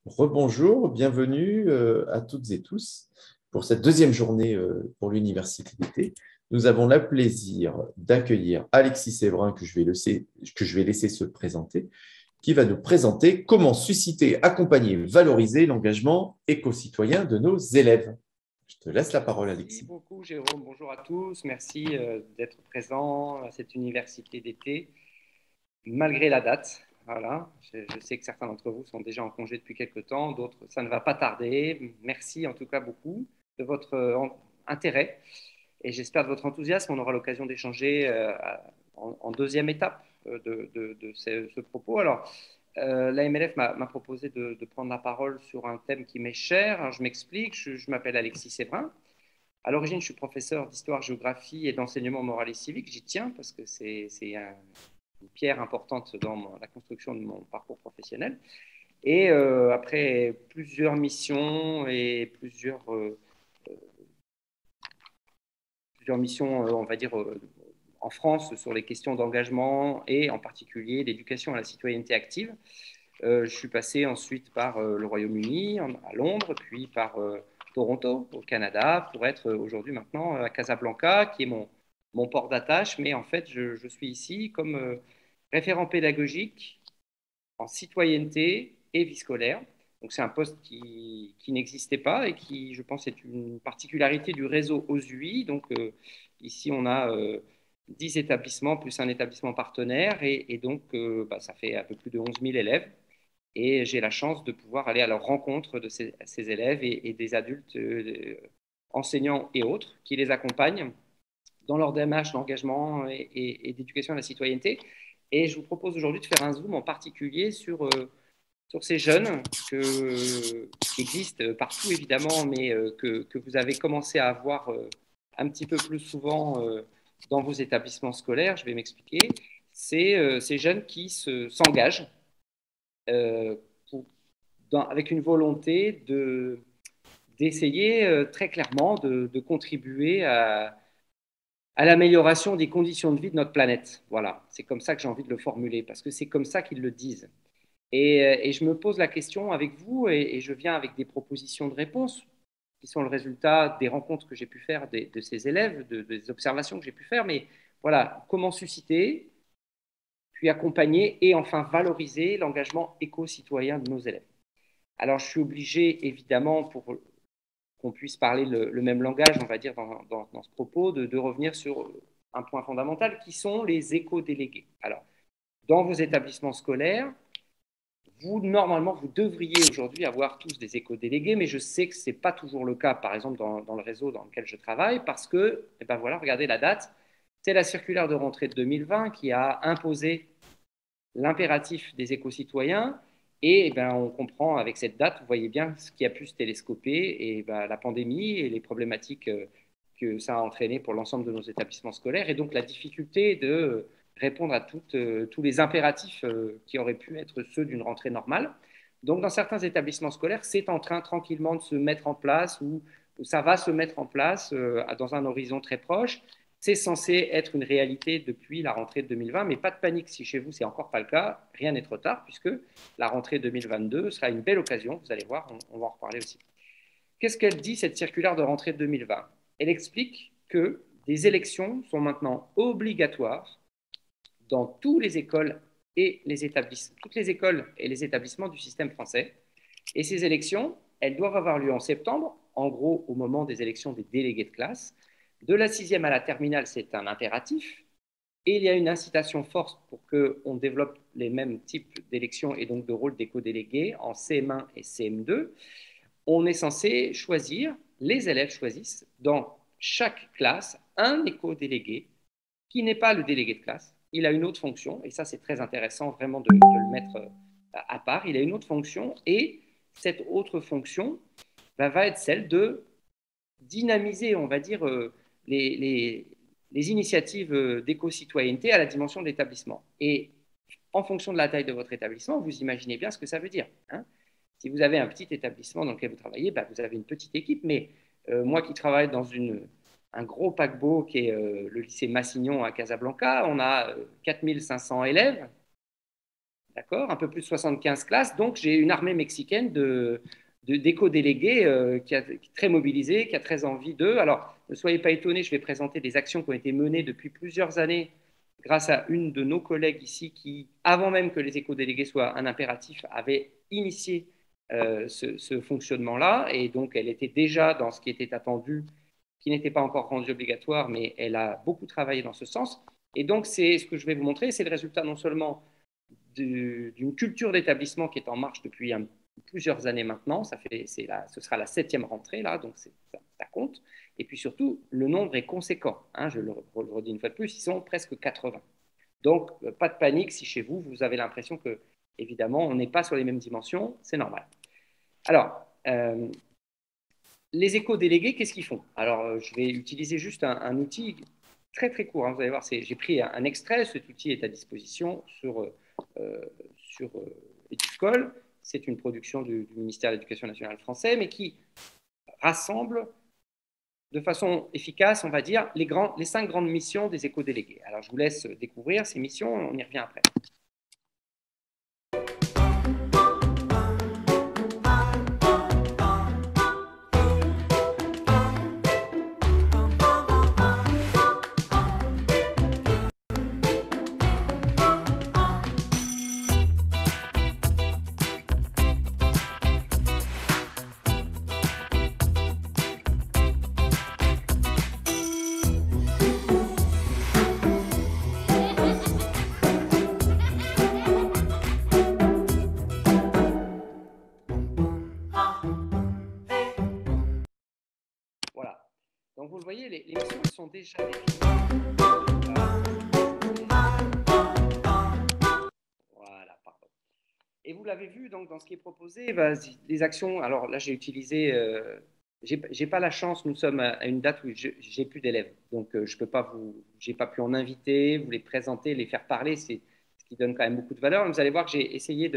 Rebonjour, bienvenue à toutes et tous pour cette deuxième journée pour l'Université d'été. Nous avons le plaisir d'accueillir Alexis Séverin, que je vais laisser se présenter, qui va nous présenter comment susciter, accompagner, valoriser l'engagement éco-citoyen de nos élèves. Je te laisse la parole, Merci Alexis. beaucoup, Jérôme. Bonjour à tous. Merci d'être présent à cette université d'été, malgré la date. Voilà. Je sais que certains d'entre vous sont déjà en congé depuis quelques temps, d'autres, ça ne va pas tarder. Merci en tout cas beaucoup de votre intérêt et j'espère de votre enthousiasme. On aura l'occasion d'échanger en deuxième étape de ce propos. Alors, la MLF m'a proposé de prendre la parole sur un thème qui m'est cher. Alors, je m'explique, je m'appelle Alexis Séverin. À l'origine, je suis professeur d'histoire, géographie et d'enseignement moral et civique. J'y tiens parce que c'est une pierre importante dans la construction de mon parcours professionnel. Et après plusieurs missions et plusieurs missions, on va dire, en France sur les questions d'engagement et en particulier d'éducation à la citoyenneté active, je suis passé ensuite par le Royaume-Uni, à Londres, puis par Toronto, au Canada, pour être aujourd'hui maintenant à Casablanca, qui est mon port d'attache. Mais en fait, je suis ici comme référent pédagogique en citoyenneté et vie scolaire. Donc, c'est un poste qui n'existait pas et qui, je pense, est une particularité du réseau OSUI. Donc, ici, on a 10 établissements plus un établissement partenaire et donc, ça fait un peu plus de 11 000 élèves. Et j'ai la chance de pouvoir aller à leur rencontre de ces élèves et des adultes enseignants et autres qui les accompagnent dans leur démarche d'engagement et d'éducation à la citoyenneté. Et je vous propose aujourd'hui de faire un zoom en particulier sur ces jeunes qui existent partout évidemment, mais que vous avez commencé à voir un petit peu plus souvent dans vos établissements scolaires. Je vais m'expliquer. C'est ces jeunes qui s'engagent euh, pour, avec une volonté d'essayer très clairement de contribuer à l'amélioration des conditions de vie de notre planète. Voilà, c'est comme ça que j'ai envie de le formuler, parce que c'est comme ça qu'ils le disent. Et je me pose la question avec vous, et je viens avec des propositions de réponse qui sont le résultat des rencontres que j'ai pu faire de ces élèves, des observations que j'ai pu faire. Mais voilà, comment susciter, puis accompagner et enfin valoriser l'engagement éco-citoyen de nos élèves. Alors, je suis obligé, évidemment, pour qu'on puisse parler le même langage, on va dire, dans ce propos, de revenir sur un point fondamental qui sont les éco-délégués. Alors, dans vos établissements scolaires, normalement, vous devriez aujourd'hui avoir tous des éco-délégués, mais je sais que ce n'est pas toujours le cas, par exemple, dans le réseau dans lequel je travaille, parce que, eh ben voilà, regardez la date, c'est la circulaire de rentrée de 2020 qui a imposé l'impératif des éco-citoyens. Et ben, on comprend avec cette date, vous voyez bien ce qui a pu se télescoper et ben, la pandémie et les problématiques que ça a entraîné pour l'ensemble de nos établissements scolaires et donc la difficulté de répondre à tous les impératifs qui auraient pu être ceux d'une rentrée normale. Donc, dans certains établissements scolaires, c'est en train tranquillement de se mettre en place ou ça va se mettre en place dans un horizon très proche. C'est censé être une réalité depuis la rentrée de 2020, mais pas de panique si chez vous, c'est encore pas le cas. Rien n'est trop tard puisque la rentrée 2022 sera une belle occasion. Vous allez voir, on va en reparler aussi. Qu'est-ce qu'elle dit, cette circulaire de rentrée de 2020? Elle explique que des élections sont maintenant obligatoires dans toutes les écoles et les établissements, toutes les écoles et les établissements du système français. Et ces élections, elles doivent avoir lieu en septembre, en gros au moment des élections des délégués de classe. De la sixième à la terminale, c'est un impératif. Et il y a une incitation forte pour qu'on développe les mêmes types d'élections et donc de rôles d'éco-délégués en CM1 et CM2. On est censé choisir, les élèves choisissent dans chaque classe un éco-délégué qui n'est pas le délégué de classe. Il a une autre fonction, et ça c'est très intéressant vraiment de le mettre à part. Il a une autre fonction, et cette autre fonction va être celle de dynamiser, on va dire, les initiatives d'éco-citoyenneté à la dimension de l'établissement. Et en fonction de la taille de votre établissement, vous imaginez bien ce que ça veut dire. Hein. Si vous avez un petit établissement dans lequel vous travaillez, bah, vous avez une petite équipe, mais moi qui travaille dans un gros paquebot qui est le lycée Massignon à Casablanca, on a 4500 élèves. d'accord, un peu plus de 75 classes. Donc, j'ai une armée mexicaine d'éco-délégués qui est très mobilisée, qui a très envie d'eux. Alors, ne soyez pas étonnés, je vais présenter des actions qui ont été menées depuis plusieurs années grâce à une de nos collègues ici qui, avant même que les éco-délégués soient un impératif, avait initié ce fonctionnement-là. Et donc, elle était déjà dans ce qui était attendu, qui n'était pas encore rendu obligatoire, mais elle a beaucoup travaillé dans ce sens. Et donc, c'est ce que je vais vous montrer, c'est le résultat non seulement d'une culture d'établissement qui est en marche depuis plusieurs années maintenant. Ce sera la 7e rentrée, là, donc ça compte. Et puis surtout, le nombre est conséquent. Hein, je le redis une fois de plus, ils sont presque 80. Donc, pas de panique si chez vous, vous avez l'impression que, évidemment, on n'est pas sur les mêmes dimensions, c'est normal. Alors, les éco-délégués, qu'est-ce qu'ils font? Alors, je vais utiliser juste un outil très très court. Hein. Vous allez voir, j'ai pris un extrait. Cet outil est à disposition sur Eduscol. C'est une production du ministère de l'Éducation nationale français, mais qui rassemble de façon efficace, on va dire, les 5 grandes missions des éco-délégués. Alors, je vous laisse découvrir ces missions, on y revient après. Voilà. Donc, vous le voyez, les missions sont déjà définies. Voilà, pardon. Et vous l'avez vu, donc, dans ce qui est proposé, les actions. Alors là, j'ai utilisé. J'ai pas la chance, nous sommes à une date où j'ai plus d'élèves. Donc, je peux pas j'ai pas pu en inviter, vous les présenter, les faire parler. C'est ce qui donne quand même beaucoup de valeur. Vous allez voir que j'ai essayé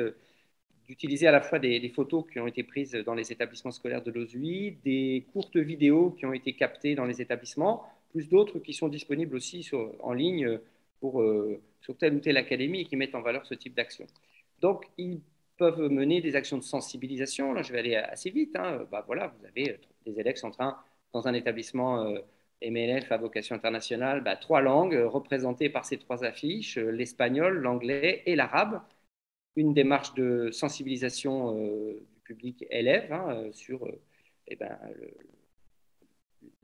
d'utiliser à la fois des photos qui ont été prises dans les établissements scolaires de l'OSUI, des courtes vidéos qui ont été captées dans les établissements, plus d'autres qui sont disponibles aussi en ligne sur telle ou telle académie et qui mettent en valeur ce type d'action. Donc, ils peuvent mener des actions de sensibilisation. Là, je vais aller assez vite. Hein. Voilà, vous avez des élèves qui sont en train, dans un établissement MLF à vocation internationale, 3 langues représentées par ces 3 affiches, l'espagnol, l'anglais et l'arabe. Une démarche de sensibilisation du public élève sur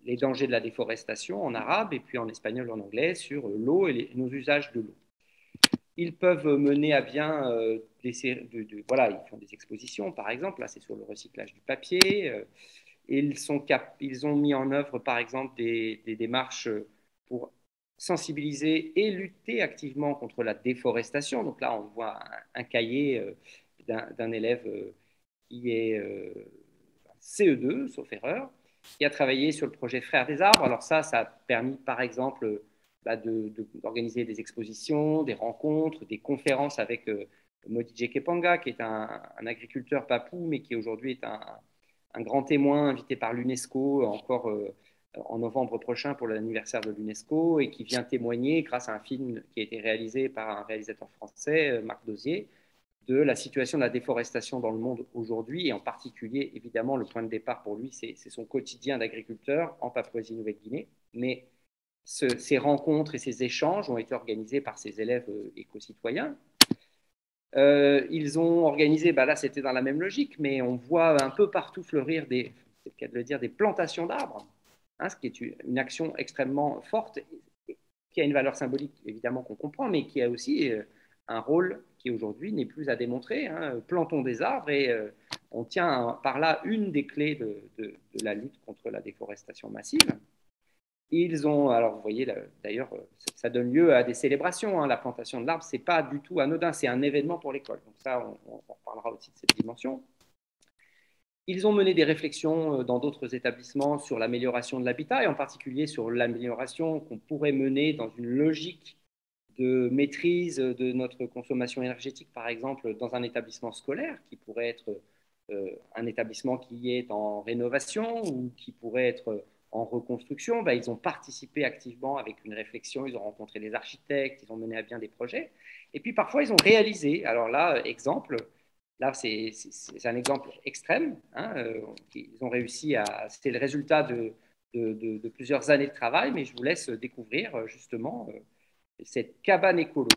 les dangers de la déforestation en arabe et puis en espagnol et en anglais sur l'eau et nos usages de l'eau. Ils peuvent mener à bien voilà, ils font des expositions, par exemple. Là, c'est sur le recyclage du papier. Ils ont mis en œuvre, par exemple, des démarches pour sensibiliser et lutter activement contre la déforestation. Donc là, on voit un cahier d'un élève qui est CE2, sauf erreur, qui a travaillé sur le projet Frères des arbres. Alors ça a permis, par exemple, d'organiser des expositions, des rencontres, des conférences avec Modije Kepanga, qui est un agriculteur papou, mais qui aujourd'hui est un grand témoin invité par l'UNESCO encore en novembre prochain pour l'anniversaire de l'UNESCO et qui vient témoigner grâce à un film qui a été réalisé par un réalisateur français, Marc Dosier, de la situation de la déforestation dans le monde aujourd'hui et en particulier, évidemment, le point de départ pour lui, c'est son quotidien d'agriculteur en Papouasie-Nouvelle-Guinée. Mais ces rencontres et ces échanges ont été organisés par ces élèves éco-citoyens. Ils ont organisé, là c'était dans la même logique, mais on voit un peu partout fleurir c'est le cas de le dire, des plantations d'arbres, ce qui est une action extrêmement forte, qui a une valeur symbolique évidemment qu'on comprend, mais qui a aussi un rôle qui aujourd'hui n'est plus à démontrer. Plantons des arbres et on tient par là une des clés de la lutte contre la déforestation massive. Alors vous voyez, d'ailleurs, ça donne lieu à des célébrations. La plantation de l'arbre, ce n'est pas du tout anodin, c'est un événement pour l'école. Donc ça, on reparlera aussi de cette dimension. Ils ont mené des réflexions dans d'autres établissements sur l'amélioration de l'habitat et en particulier sur l'amélioration qu'on pourrait mener dans une logique de maîtrise de notre consommation énergétique, par exemple, dans un établissement scolaire qui pourrait être un établissement qui est en rénovation ou qui pourrait être en reconstruction, ils ont participé activement avec une réflexion, ils ont rencontré des architectes, ils ont mené à bien des projets. Et puis parfois, ils ont réalisé. Alors là, exemple, là c'est un exemple extrême. Hein, ils ont réussi à. C'était le résultat de plusieurs années de travail, mais je vous laisse découvrir justement cette cabane écolo.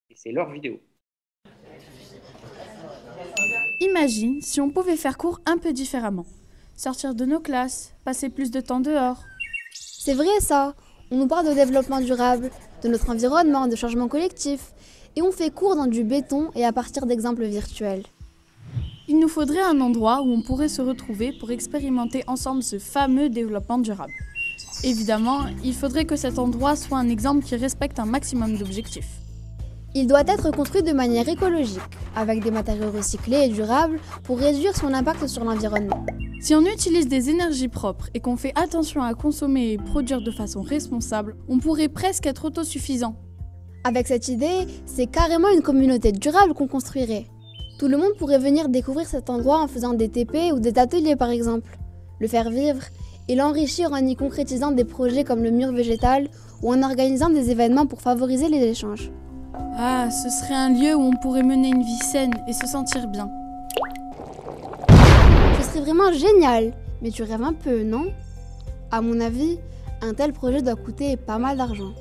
Et c'est leur vidéo. Imagine si on pouvait faire cours un peu différemment. Sortir de nos classes, passer plus de temps dehors. C'est vrai ça. On nous parle de développement durable, de notre environnement, de changement collectif. Et on fait cours dans du béton et à partir d'exemples virtuels. Il nous faudrait un endroit où on pourrait se retrouver pour expérimenter ensemble ce fameux développement durable. Évidemment, il faudrait que cet endroit soit un exemple qui respecte un maximum d'objectifs. Il doit être construit de manière écologique, avec des matériaux recyclés et durables pour réduire son impact sur l'environnement. Si on utilise des énergies propres et qu'on fait attention à consommer et produire de façon responsable, on pourrait presque être autosuffisant. Avec cette idée, c'est carrément une communauté durable qu'on construirait. Tout le monde pourrait venir découvrir cet endroit en faisant des TP ou des ateliers par exemple, le faire vivre et l'enrichir en y concrétisant des projets comme le mur végétal ou en organisant des événements pour favoriser les échanges. Ah, ce serait un lieu où on pourrait mener une vie saine et se sentir bien. Ce serait vraiment génial, mais tu rêves un peu, non? À mon avis, un tel projet doit coûter pas mal d'argent.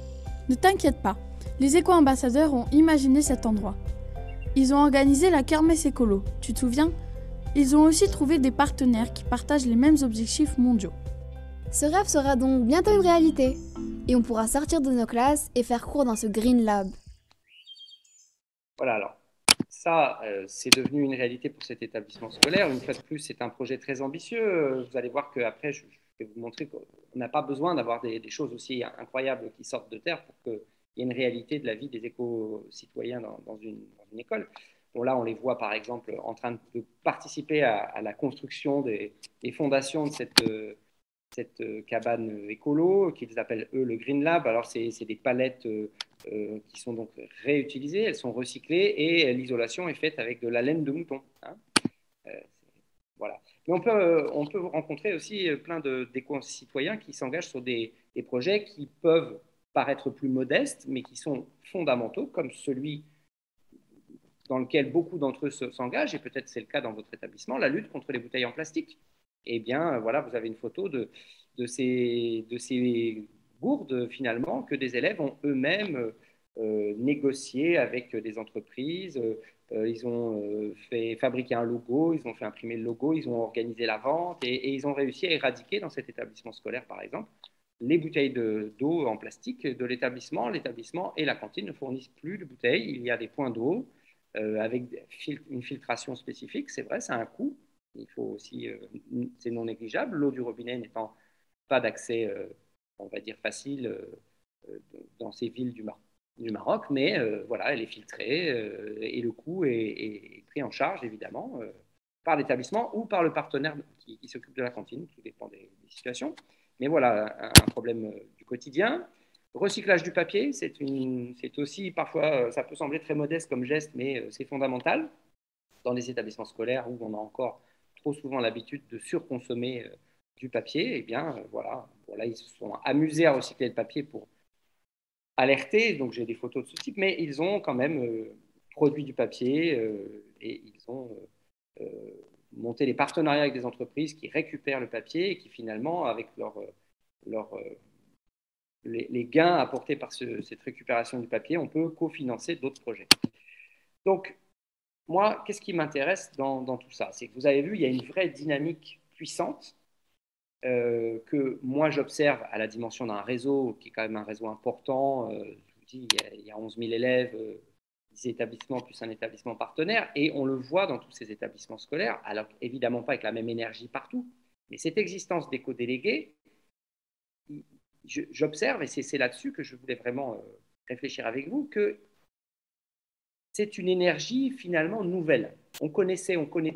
Ne t'inquiète pas, les éco-ambassadeurs ont imaginé cet endroit. Ils ont organisé la kermesse écolo, tu te souviens? Ils ont aussi trouvé des partenaires qui partagent les mêmes objectifs mondiaux. Ce rêve sera donc bientôt une réalité, et on pourra sortir de nos classes et faire cours dans ce Green Lab. Voilà, alors ça, c'est devenu une réalité pour cet établissement scolaire. Une fois de plus, c'est un projet très ambitieux. Vous allez voir qu'après, je vais vous montrer qu'on n'a pas besoin d'avoir des choses aussi incroyables qui sortent de terre pour qu'il y ait une réalité de la vie des éco-citoyens dans une école. Bon, là, on les voit par exemple en train de participer à la construction des fondations de cette cabane écolo qu'ils appellent eux le Green Lab. Alors c'est des palettes qui sont donc réutilisées, elles sont recyclées et l'isolation est faite avec de la laine de mouton. Hein. Voilà. Mais on peut rencontrer aussi plein d'éco-citoyens qui s'engagent sur des projets qui peuvent paraître plus modestes, mais qui sont fondamentaux, comme celui dans lequel beaucoup d'entre eux s'engagent, et peut-être c'est le cas dans votre établissement, la lutte contre les bouteilles en plastique. Eh bien, voilà, vous avez une photo de ces gourdes, finalement, que des élèves ont eux-mêmes négocié avec des entreprises. Ils ont fait fabriquer un logo, ils ont fait imprimer le logo, ils ont organisé la vente et ils ont réussi à éradiquer dans cet établissement scolaire, par exemple, les bouteilles d'eau en plastique de l'établissement. L'établissement et la cantine ne fournissent plus de bouteilles. Il y a des points d'eau avec une filtration spécifique. C'est vrai, ça a un coût. Il faut aussi, c'est non négligeable. L'eau du robinet n'étant pas d'accès, on va dire, facile dans ces villes du Maroc, mais voilà, elle est filtrée et le coût est pris en charge, évidemment, par l'établissement ou par le partenaire qui s'occupe de la cantine, tout dépend des situations. Mais voilà, un problème du quotidien. Recyclage du papier, c'est aussi parfois, ça peut sembler très modeste comme geste, mais c'est fondamental dans les établissements scolaires où on a encore trop souvent l'habitude de surconsommer du papier. Eh bien, voilà, bon, là, ils se sont amusés à recycler le papier pour alerter, donc j'ai des photos de ce type, mais ils ont quand même produit du papier et ils ont monté des partenariats avec des entreprises qui récupèrent le papier et qui finalement, avec les gains apportés par cette récupération du papier, on peut cofinancer d'autres projets. Donc, moi, qu'est-ce qui m'intéresse dans tout ça? C'est que vous avez vu, il y a une vraie dynamique puissante que moi j'observe à la dimension d'un réseau qui est quand même un réseau important. Je vous dis, il y a 11 000 élèves, 10 établissements plus un établissement partenaire, et on le voit dans tous ces établissements scolaires, alors évidemment pas avec la même énergie partout, mais cette existence d'éco-délégués, j'observe, et c'est là-dessus que je voulais vraiment réfléchir avec vous, que c'est une énergie finalement nouvelle. On connaît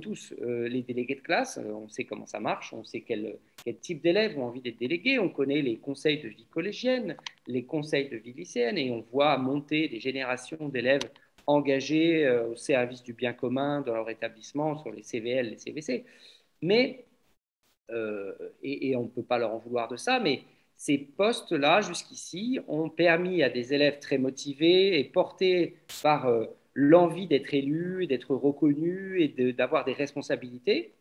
tous les délégués de classe, on sait comment ça marche, on sait quel type d'élèves ont envie d'être délégués, on connaît les conseils de vie collégienne, les conseils de vie lycéenne, et on voit monter des générations d'élèves engagés au service du bien commun dans leur établissement, sur les CVL, les CVC. Mais et on ne peut pas leur en vouloir de ça, mais ces postes-là, jusqu'ici, ont permis à des élèves très motivés et portés par l'envie d'être élus, d'être reconnus et d'avoir des responsabilités.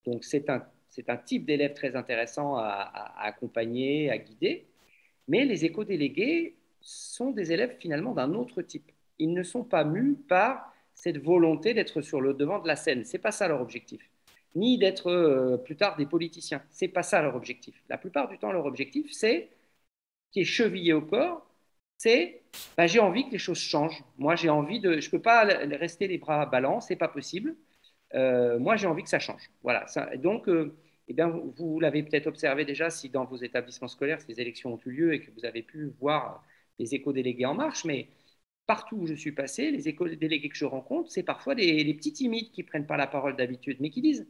Donc, c'est un type d'élève très intéressant à accompagner, à guider. Mais les éco-délégués sont des élèves finalement d'un autre type. Ils ne sont pas mus par cette volonté d'être sur le devant de la scène. Ce n'est pas ça leur objectif. Ni d'être plus tard des politiciens. Ce n'est pas ça leur objectif. La plupart du temps, leur objectif, c'est, qui est chevillé au corps, c'est j'ai envie que les choses changent. Moi, j'ai envie de. Je ne peux pas rester les bras ballants, ce n'est pas possible. Moi, j'ai envie que ça change. Voilà. Donc, eh bien, vous l'avez peut-être observé déjà si dans vos établissements scolaires, ces élections ont eu lieu et que vous avez pu voir les éco-délégués en marche, mais partout où je suis passé, les éco-délégués que je rencontre, c'est parfois les petits timides qui ne prennent pas la parole d'habitude, mais qui disent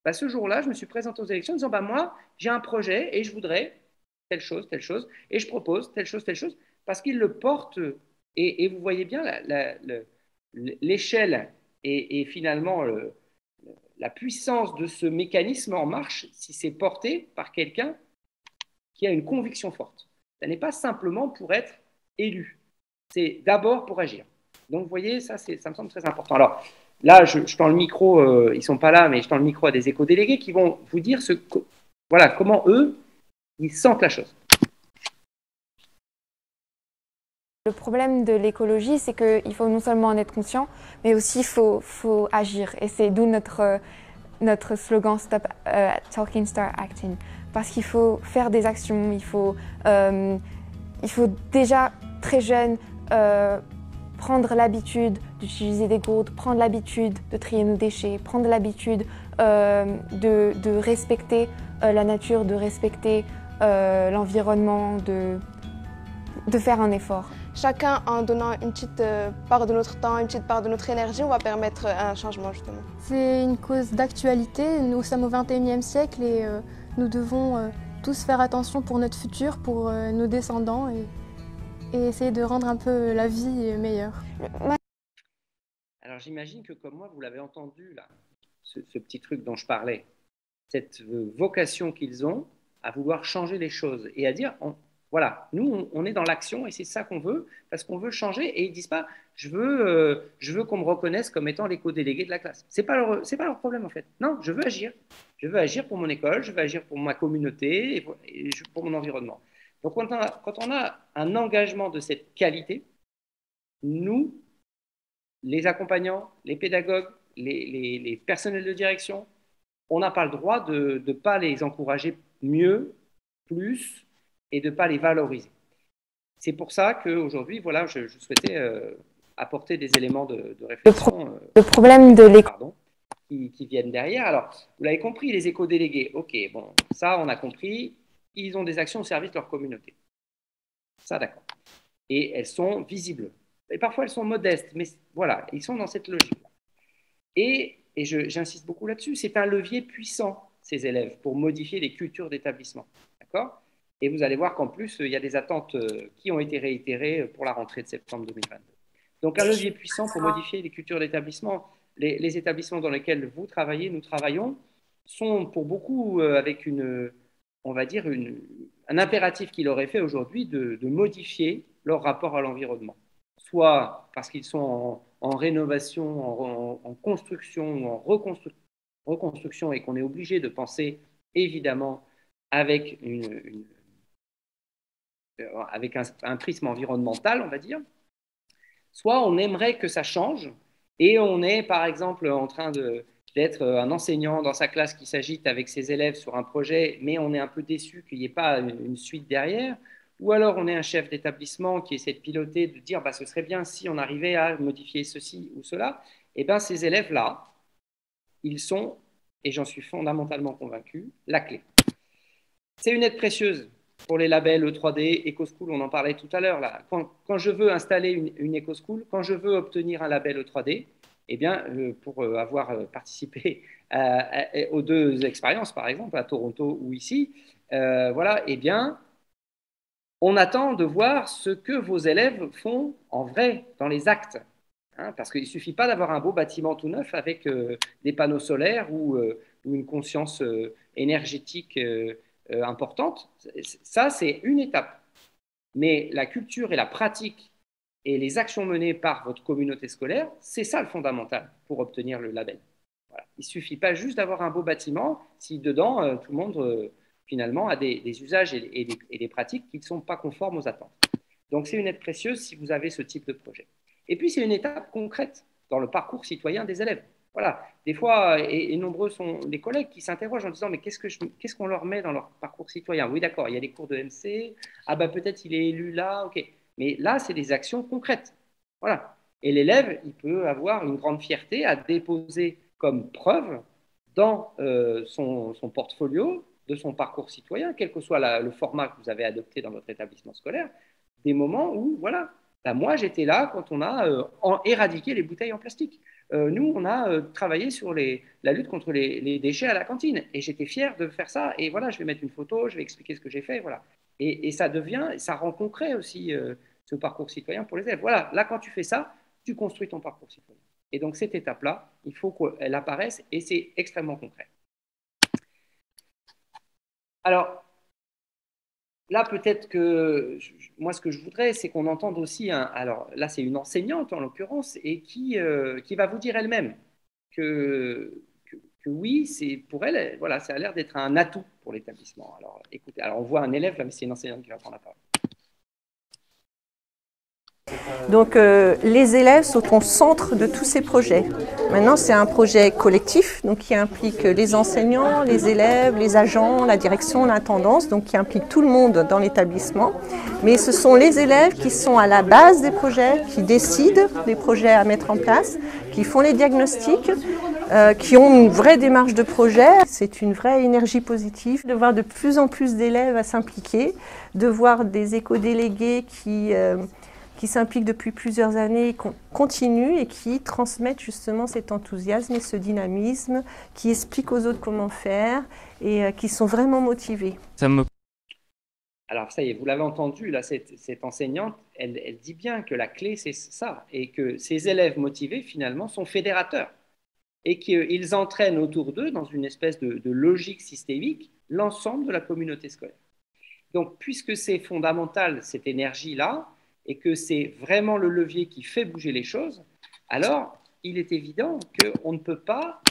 ce jour-là, je me suis présenté aux élections en disant moi, j'ai un projet et je voudrais telle chose, et je propose telle chose, parce qu'ils le portent. Et vous voyez bien l'échelle et finalement la puissance de ce mécanisme en marche si c'est porté par quelqu'un qui a une conviction forte. Ce n'est pas simplement pour être élu, c'est d'abord pour agir. Donc, vous voyez, ça me semble très important. Alors, là, je tends le micro, ils ne sont pas là, mais je tends le micro à des éco-délégués qui vont vous dire comment eux, ils sentent la chose. Le problème de l'écologie, c'est qu'il faut non seulement en être conscient, mais aussi il faut agir. Et c'est d'où notre slogan Stop Talking, Start Acting. Parce qu'il faut faire des actions, il faut déjà très jeune prendre l'habitude d'utiliser des gourdes, prendre l'habitude de trier nos déchets, prendre l'habitude de respecter la nature, de respecter l'environnement, de faire un effort. Chacun, en donnant une petite part de notre temps, une petite part de notre énergie, on va permettre un changement justement. C'est une cause d'actualité. Nous sommes au XXIe siècle et nous devons tous faire attention pour notre futur, pour nos descendants et essayer de rendre un peu la vie meilleure. Alors j'imagine que comme moi, vous l'avez entendu là, ce petit truc dont je parlais, cette vocation qu'ils ont à vouloir changer les choses et à dire voilà, nous, on est dans l'action et c'est ça qu'on veut, parce qu'on veut changer. Et ils ne disent pas, je veux qu'on me reconnaisse comme étant l'éco-délégué de la classe. Ce n'est pas leur problème, en fait. Non, je veux agir. Je veux agir pour mon école, je veux agir pour ma communauté et pour mon environnement. Donc, quand on a un engagement de cette qualité, nous, les accompagnants, les pédagogues, les personnels de direction, on n'a pas le droit de ne pas les encourager mieux, plus, et de ne pas les valoriser. C'est pour ça qu'aujourd'hui, voilà, je souhaitais apporter des éléments de réflexion le problème de qui viennent derrière. Alors, vous l'avez compris, les éco-délégués, ok, bon, ça, on a compris, ils ont des actions au service de leur communauté. Ça, d'accord. Et elles sont visibles. Et parfois, elles sont modestes, mais voilà, ils sont dans cette logique-là. Et j'insiste beaucoup là-dessus, c'est un levier puissant, ces élèves, pour modifier les cultures d'établissement. D'accord ? Et vous allez voir qu'en plus, il y a des attentes qui ont été réitérées pour la rentrée de septembre 2022. Donc, un levier puissant pour modifier les cultures d'établissement. Les établissements dans lesquels vous travaillez, nous travaillons, sont pour beaucoup avec on va dire, un impératif qu'il aurait fait aujourd'hui de modifier leur rapport à l'environnement. Soit parce qu'ils sont en rénovation, en construction ou en reconstruction et qu'on est obligé de penser évidemment avec un prisme environnemental, on va dire, soit on aimerait que ça change et on est, par exemple, en train d'être un enseignant dans sa classe qui s'agite avec ses élèves sur un projet, mais on est un peu déçu qu'il n'y ait pas une suite derrière, ou alors on est un chef d'établissement qui essaie de piloter, de dire ce serait bien si on arrivait à modifier ceci ou cela, et bien ces élèves-là, ils sont, et j'en suis fondamentalement convaincu, la clé. C'est une aide précieuse pour les labels E3D, EcoSchool, on en parlait tout à l'heure. Là. Quand je veux installer une EcoSchool, quand je veux obtenir un label E3D, eh bien, pour avoir participé aux deux expériences, par exemple, à Toronto ou ici, voilà, eh bien, on attend de voir ce que vos élèves font en vrai, dans les actes. Hein, parce qu'il ne suffit pas d'avoir un beau bâtiment tout neuf avec des panneaux solaires ou une conscience énergétique importante. Ça, c'est une étape. Mais la culture et la pratique et les actions menées par votre communauté scolaire, c'est ça le fondamental pour obtenir le label. Voilà. Il ne suffit pas juste d'avoir un beau bâtiment si dedans, tout le monde, finalement, a des usages et des pratiques qui ne sont pas conformes aux attentes. Donc, c'est une aide précieuse si vous avez ce type de projet. Et puis, c'est une étape concrète dans le parcours citoyen des élèves. Voilà. Des fois, et nombreux sont les collègues qui s'interrogent en disant « Mais qu'est-ce qu'on leur met dans leur parcours citoyen ?» Oui, d'accord, il y a des cours de MC. Ah, ben peut-être il est élu là, ok. Mais là, c'est des actions concrètes. Voilà. Et l'élève, il peut avoir une grande fierté à déposer comme preuve dans son portfolio de son parcours citoyen, quel que soit le format que vous avez adopté dans votre établissement scolaire, des moments où, voilà, ben moi, j'étais là quand on a éradiqué les bouteilles en plastique. Nous, on a travaillé sur la lutte contre les déchets à la cantine. Et j'étais fier de faire ça. Et voilà, je vais mettre une photo, je vais expliquer ce que j'ai fait. Voilà. Et ça rend concret aussi ce parcours citoyen pour les élèves. Voilà, là, quand tu fais ça, tu construis ton parcours citoyen. Et donc, cette étape-là, il faut qu'elle apparaisse et c'est extrêmement concret. Alors, là, peut-être que moi, ce que je voudrais, c'est qu'on entende aussi, alors là, c'est une enseignante en l'occurrence, et qui va vous dire elle-même que oui, c'est pour elle, voilà, ça a l'air d'être un atout pour l'établissement. Alors, écoutez, alors on voit un élève là, mais c'est une enseignante qui va prendre la parole. Donc les élèves sont au centre de tous ces projets. Maintenant, c'est un projet collectif donc, qui implique les enseignants, les élèves, les agents, la direction, l'intendance, donc qui implique tout le monde dans l'établissement. Mais ce sont les élèves qui sont à la base des projets, qui décident des projets à mettre en place, qui font les diagnostics, qui ont une vraie démarche de projet. C'est une vraie énergie positive de voir de plus en plus d'élèves à s'impliquer, de voir des éco-délégués qui s'impliquent depuis plusieurs années, qui continuent et qui transmettent justement cet enthousiasme et ce dynamisme, qui expliquent aux autres comment faire et qui sont vraiment motivés. Alors ça y est, vous l'avez entendu, là, cette enseignante, elle dit bien que la clé, c'est ça, et que ces élèves motivés, finalement, sont fédérateurs, et qu'ils entraînent autour d'eux, dans une espèce de logique systémique, l'ensemble de la communauté scolaire. Donc, puisque c'est fondamental, cette énergie-là, et que c'est vraiment le levier qui fait bouger les choses, alors il est évident qu'on ne peut pas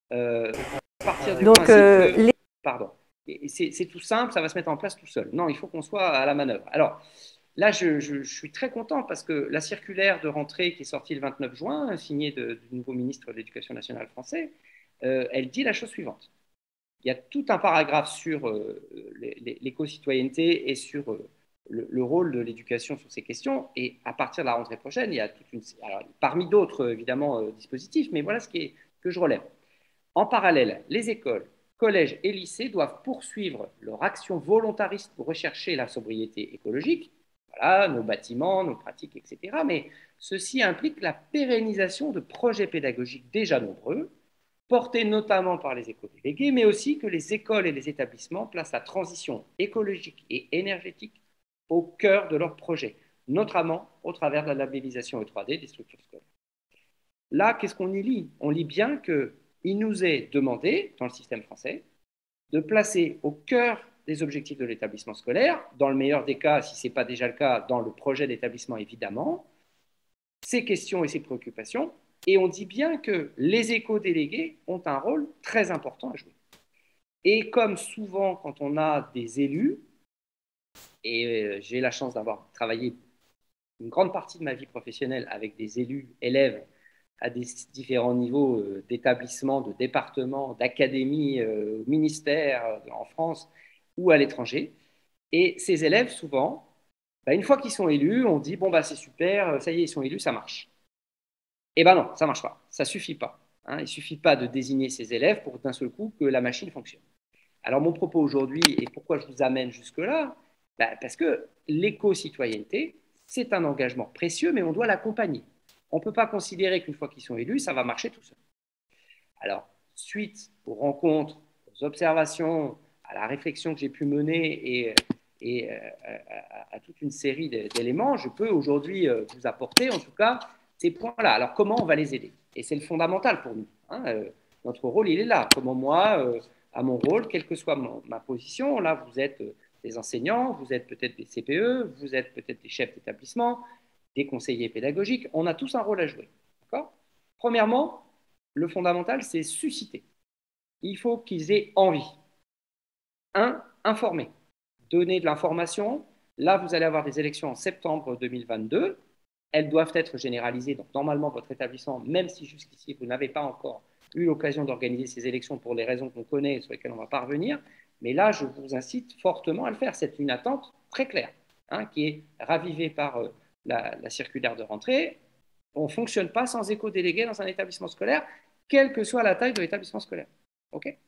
partir du principe que… Pardon, c'est tout simple, ça va se mettre en place tout seul. Non, il faut qu'on soit à la manœuvre. Alors là, je suis très content parce que la circulaire de rentrée qui est sortie le 29 juin, signée du nouveau ministre de l'Éducation nationale français, elle dit la chose suivante. Il y a tout un paragraphe sur l'éco-citoyenneté et sur… le rôle de l'éducation sur ces questions, et à partir de la rentrée prochaine, il y a parmi d'autres évidemment dispositifs, mais voilà ce que je relève. En parallèle, les écoles, collèges et lycées doivent poursuivre leur action volontariste pour rechercher la sobriété écologique, voilà, nos bâtiments, nos pratiques, etc. Mais ceci implique la pérennisation de projets pédagogiques déjà nombreux, portés notamment par les éco-délégués, mais aussi que les écoles et les établissements placent la transition écologique et énergétique au cœur de leur projet, notamment au travers de la labellisation E3D des structures scolaires. Là, qu'est-ce qu'on y lit? On lit bien qu'il nous est demandé, dans le système français, de placer au cœur des objectifs de l'établissement scolaire, dans le meilleur des cas, si ce n'est pas déjà le cas, dans le projet d'établissement évidemment, ces questions et ces préoccupations, et on dit bien que les éco-délégués ont un rôle très important à jouer. Et comme souvent quand on a des élus, et j'ai la chance d'avoir travaillé une grande partie de ma vie professionnelle avec des élus, élèves, à des différents niveaux d'établissement, de département, d'académie, ministère en France ou à l'étranger. Et ces élèves, souvent, une fois qu'ils sont élus, on dit « bon, c'est super, ça y est, ils sont élus, ça marche ». Eh bien non, ça ne marche pas, ça ne suffit pas. Hein. Il ne suffit pas de désigner ces élèves pour d'un seul coup que la machine fonctionne. Alors mon propos aujourd'hui, et pourquoi je vous amène jusque-là, parce que l'éco-citoyenneté, c'est un engagement précieux, mais on doit l'accompagner. On ne peut pas considérer qu'une fois qu'ils sont élus, ça va marcher tout seul. Alors, suite aux rencontres, aux observations, à la réflexion que j'ai pu mener et à toute une série d'éléments, je peux aujourd'hui vous apporter, en tout cas, ces points-là. Alors, comment on va les aider? Et c'est le fondamental pour nous. Hein, notre rôle, il est là. Comment moi, à mon rôle, quelle que soit ma position, là, vous êtes des enseignants, vous êtes peut-être des CPE, vous êtes peut-être des chefs d'établissement, des conseillers pédagogiques. On a tous un rôle à jouer. D'accord? Premièrement, le fondamental, c'est susciter. Il faut qu'ils aient envie. Informer. Donner de l'information. Là, vous allez avoir des élections en septembre 2022. Elles doivent être généralisées. Donc, normalement, votre établissement, même si jusqu'ici, vous n'avez pas encore eu l'occasion d'organiser ces élections pour les raisons qu'on connaît et sur lesquelles on va pas revenir, mais là, je vous incite fortement à le faire. C'est une attente très claire, hein, qui est ravivée par la circulaire de rentrée. On ne fonctionne pas sans éco-délégué dans un établissement scolaire, quelle que soit la taille de l'établissement scolaire. Okay?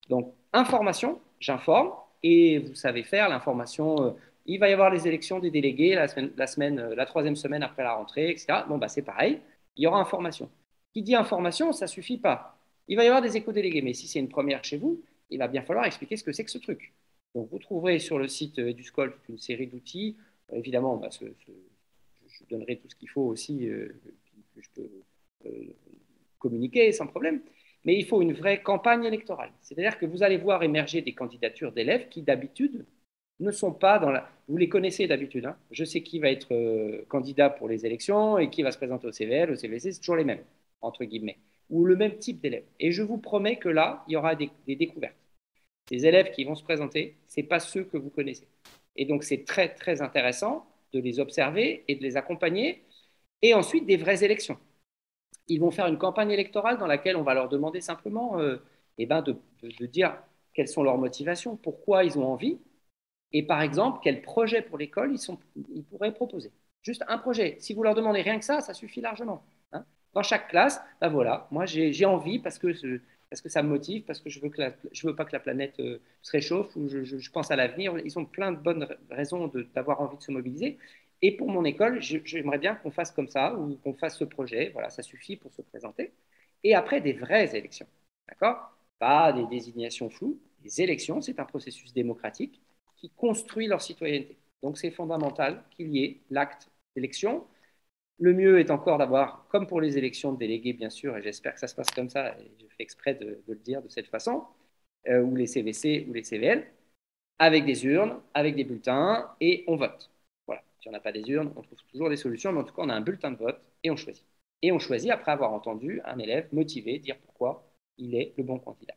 Donc, information, j'informe, et vous savez faire l'information. Il va y avoir les élections des délégués la troisième semaine après la rentrée, etc. Bon, bah, c'est pareil, il y aura information. Qui dit information, ça ne suffit pas. Il va y avoir des éco-délégués, mais si c'est une première chez vous, il va bien falloir expliquer ce que c'est que ce truc. Donc, vous trouverez sur le site du SCOL toute une série d'outils. Évidemment, bah, je donnerai tout ce qu'il faut aussi, que je peux communiquer sans problème. Mais il faut une vraie campagne électorale. C'est-à-dire que vous allez voir émerger des candidatures d'élèves qui, d'habitude, ne sont pas dans la... Vous les connaissez d'habitude. Hein. Je sais qui va être candidat pour les élections et qui va se présenter au CVL, au CVC, c'est toujours les mêmes, entre guillemets, ou le même type d'élèves. Et je vous promets que là, il y aura des découvertes. Les élèves qui vont se présenter, ce n'est pas ceux que vous connaissez. Et donc, c'est très, très intéressant de les observer et de les accompagner. Et ensuite, des vraies élections. Ils vont faire une campagne électorale dans laquelle on va leur demander simplement de dire quelles sont leurs motivations, pourquoi ils ont envie, et par exemple, quel projet pour l'école ils pourraient proposer. Juste un projet. Si vous leur demandez rien que ça suffit largement. Hein. Dans chaque classe, ben voilà, moi j'ai envie parce que ça me motive, parce que je veux pas que la planète se réchauffe, ou je pense à l'avenir. Ils ont plein de bonnes raisons d'avoir envie de se mobiliser. Et pour mon école, j'aimerais bien qu'on fasse comme ça, ou qu'on fasse ce projet. Voilà, ça suffit pour se présenter. Et après, des vraies élections. D'accord? Pas des désignations floues. Les élections, c'est un processus démocratique qui construit leur citoyenneté. Donc, c'est fondamental qu'il y ait l'acte d'élection. Le mieux est encore d'avoir, comme pour les élections de délégués, bien sûr, et j'espère que ça se passe comme ça, et je fais exprès de le dire de cette façon, ou les CVC ou les CVL, avec des urnes, avec des bulletins, et on vote. Voilà. Si on n'a pas des urnes, on trouve toujours des solutions, mais en tout cas, on a un bulletin de vote, et on choisit. Et on choisit après avoir entendu un élève motivé dire pourquoi il est le bon candidat.